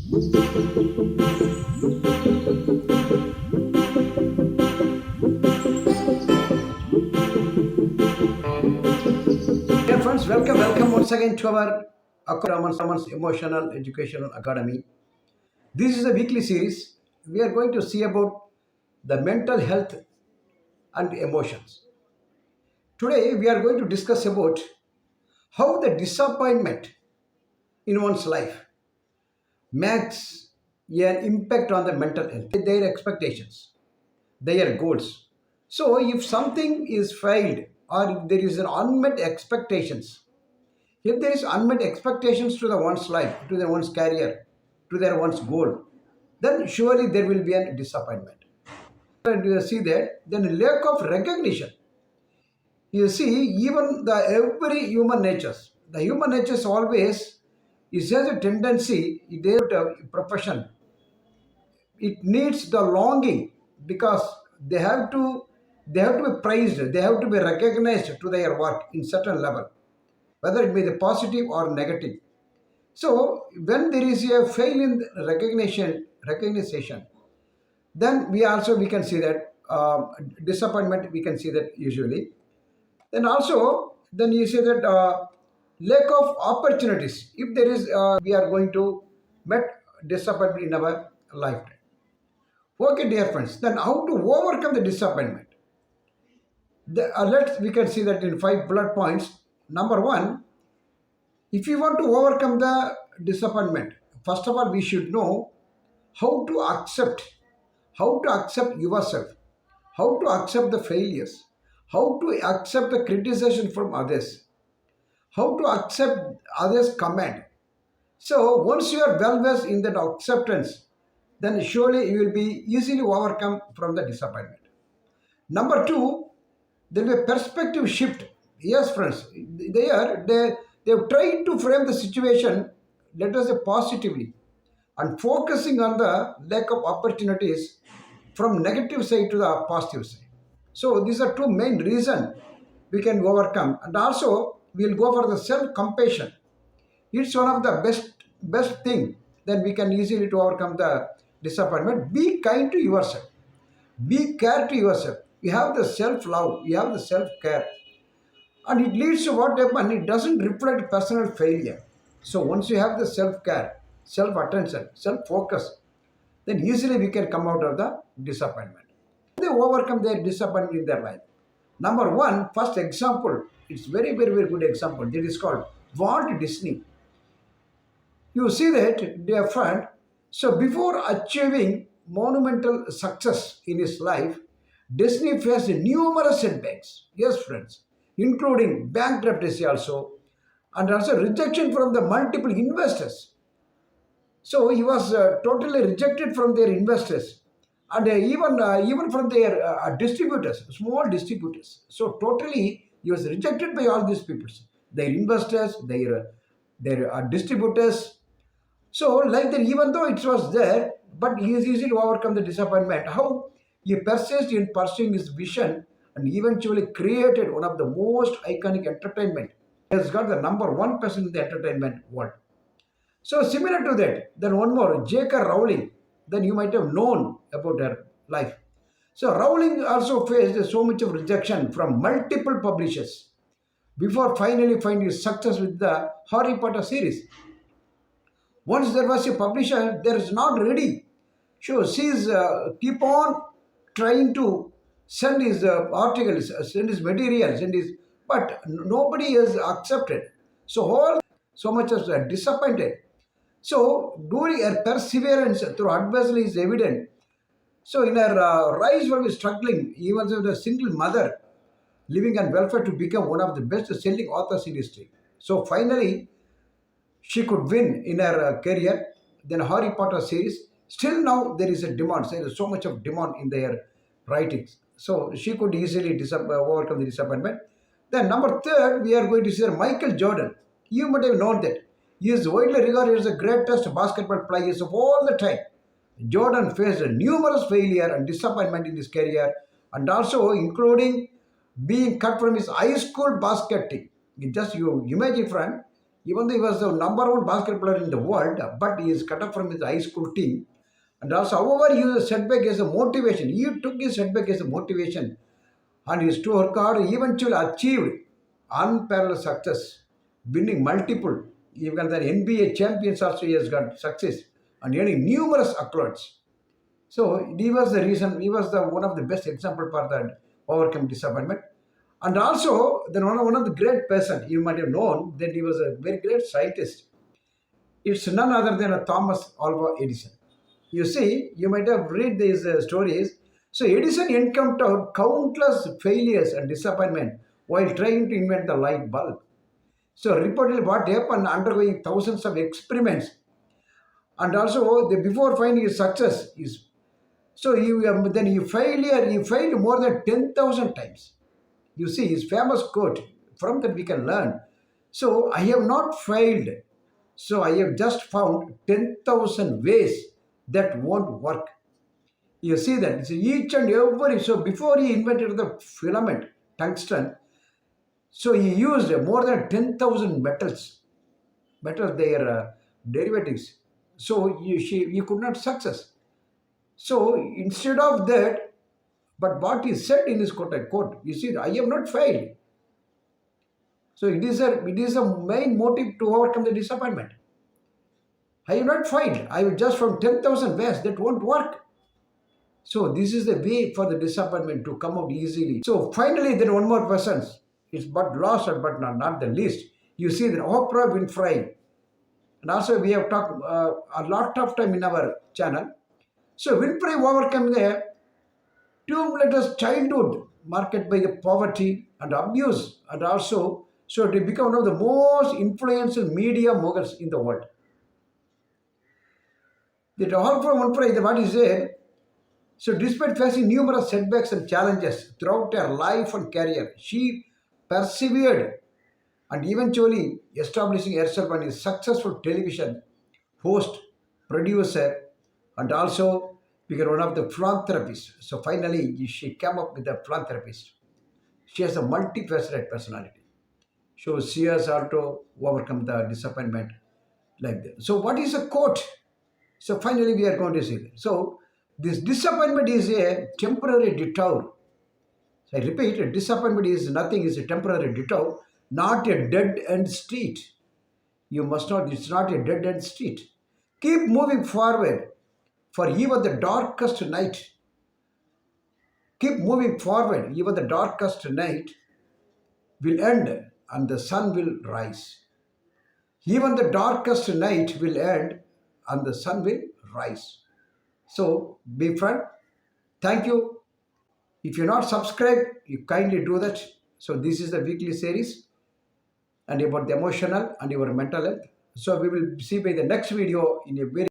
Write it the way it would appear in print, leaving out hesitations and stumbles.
Dear friends, welcome once again to our RAMAN'S Emotional Educational Academy. This is a weekly series. We are going to see about the mental health and emotions. Today, we are going to discuss about how the disappointment in one's life makes an impact on the mental health, their expectations, their goals. So, if something is failed or if there is an unmet expectations, if there is unmet expectations to the one's life, to their one's career, to their one's goal, then surely there will be a disappointment. And you see that then lack of recognition. You see, even the every human natures, the human natures always is has a tendency, it is a profession. It needs the longing because they have to they have to be praised, they have to be recognized to their work in certain level, whether it be the positive or negative. So when there is a fail in recognition, then we can see that disappointment. We can see that usually. Then also, then you say that lack of opportunities. If there is, we are going to met disappointment in our lifetime. Okay, dear friends. Then how to overcome the disappointment? Let's we can see that in 5 bullet points. Number one, if you want to overcome the disappointment, first of all, we should know how to accept, how to accept yourself, how to accept the failures, how to accept the criticism from others, how to accept others' comment. So once you are well versed in that acceptance, then surely you will be easily overcome from the disappointment. Number two, there will be a perspective shift. Yes, friends, they've tried to frame the situation, let us say positively, and focusing on the lack of opportunities from negative side to the positive side. So these are two main reasons we can overcome, and also we'll go for the self compassion. It's one of the best thing that we can easily to overcome the disappointment. Be kind to yourself. Be care to yourself. You have the self love. You have the self care, and it leads to what happen. It doesn't reflect personal failure. So once you have the self care, self attention, self focus, then easily we can come out of the disappointment. They overcome their disappointment in their life. Number one, first example, it's very good example. That is called Walt Disney. You see that, dear friend, so before achieving monumental success in his life, Disney faced numerous setbacks. Yes, friends, including bankruptcy also, and also rejection from the multiple investors. So he was totally rejected from their investors, and even from their distributors, small distributors. So totally he was rejected by all these people, their investors, their distributors. So like that, even though it was there, but he is easy to overcome the disappointment. How he persisted in pursuing his vision and eventually created one of the most iconic entertainment. He has got the number one person in the entertainment world. So similar to that, then one more, J.K. Rowling. Then you might have known about her life. So Rowling also faced so much of rejection from multiple publishers before finally finding success with the Harry Potter series. Once there was a publisher, there is not ready. So she's keep on trying to send his articles, send his material, but nobody has accepted. So all so much as disappointed. So during her perseverance through adversity is evident. So in her rise from struggling, even as a single mother, living on welfare to become one of the best-selling authors in history. So finally, she could win in her career. Then Harry Potter series. Still now there is a demand. There is so much of demand in their writings. So she could easily overcome the disappointment. Then number third, we are going to see Michael Jordan. You might have known that. He is widely regarded as the greatest basketball players of all the time. Jordan faced numerous failure and disappointment in his career, and also including being cut from his high school basket team. Just you imagine, friend, Even though he was the number one basketball player in the world, but he is cut off from his high school team. And also, however, he used setback as a motivation. He took his setback as a motivation, and his to work hard eventually achieved unparalleled success, winning multiple, even the NBA champions also he has got success and earning numerous accolades. So he was the reason, he was the one of the best example for that overcome disappointment. And also, then one of the great person you might have known that he was a very great scientist. It's none other than a Thomas Alva Edison. You see, you might have read these stories. So Edison encountered countless failures and disappointment while trying to invent the light bulb. So reportedly, what happened undergoing thousands of experiments, and also before finding his success is so then he failed more than 10,000 times. You see his famous quote, from that we can learn. So I have not failed. So I have just found 10,000 ways that won't work. You see that. So each and every, so before he invented the filament, tungsten, so he used more than 10,000 metals, their derivatives. So he could not success. So instead of that, but what he said in his quote, you see, I have not failed. So it is a main motive to overcome the disappointment. I have not failed. I have just from 10,000 ways that won't work. So this is the way for the disappointment to come out easily. So finally, then one more person. It's but last but not the least. You see that Oprah Winfrey. And also we have talked a lot of time in our channel. So Winfrey overcame the tumultuous childhood marked by the poverty and abuse, and also so to become one of the most influential media moguls in the world. That all from Winfrey, what is there? So despite facing numerous setbacks and challenges throughout her life and career, she persevered and eventually establishing herself as a successful television host, producer, and also became one of the philanthropists. So finally, she came up with a philanthropist. She has a multifaceted personality. So she has also overcome the disappointment like that. So what is a quote? So finally, we are going to see that. So this disappointment is a temporary detour. So I repeat, a disappointment is nothing, is a temporary detour, not a dead end street. You must not, it's not a dead end street. Keep moving forward, for even the darkest night. Keep moving forward, even the darkest night will end and the sun will rise. Even the darkest night will end and the sun will rise. So, be friend. Thank you. If you're not subscribed, you kindly do that. So, this is the weekly series and about the emotional and your mental health. So, we will see by the next video in a very